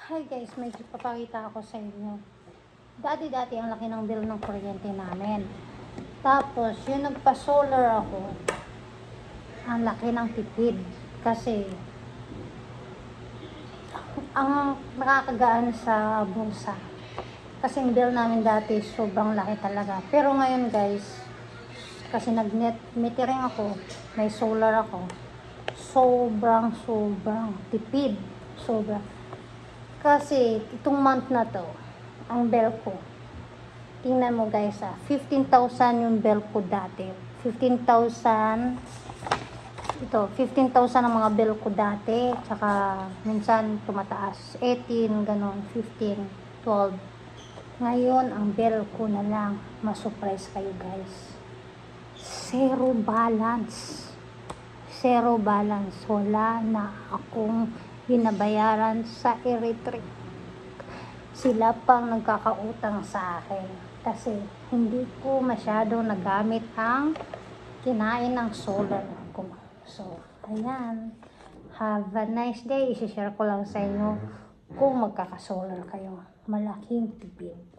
Hi guys, may papakita ako sa inyo. Dati-dati ang laki ng bill ng kuryente namin. Tapos, yung nagpa-solar ako, ang laki ng tipid. Kasi, ang nakakagaan sa bulsa. Kasi yung bill namin dati, sobrang laki talaga. Pero ngayon guys, kasi nag-net metering ako, may solar ako, sobrang tipid. Sobrang. Kasi, itong month na to, ang bill ko, tingnan mo guys 15,000 yung bill ko dati. 15,000, ito, 15,000 ang mga bill ko dati. Tsaka, minsan tumataas, 18, ganon, 15, 12. Ngayon, ang bill ko na lang, ma-surprise kayo guys. Zero balance. Zero balance. Wala na akong binabayaran sa electric. Sila pang nagkakautang sa akin kasi hindi ko masyado nagamit ang kinain ng solar ko. So, ayan. Have a nice day. I-share ko lang sa inyo kung magkakasolar kayo. Malaking tipid.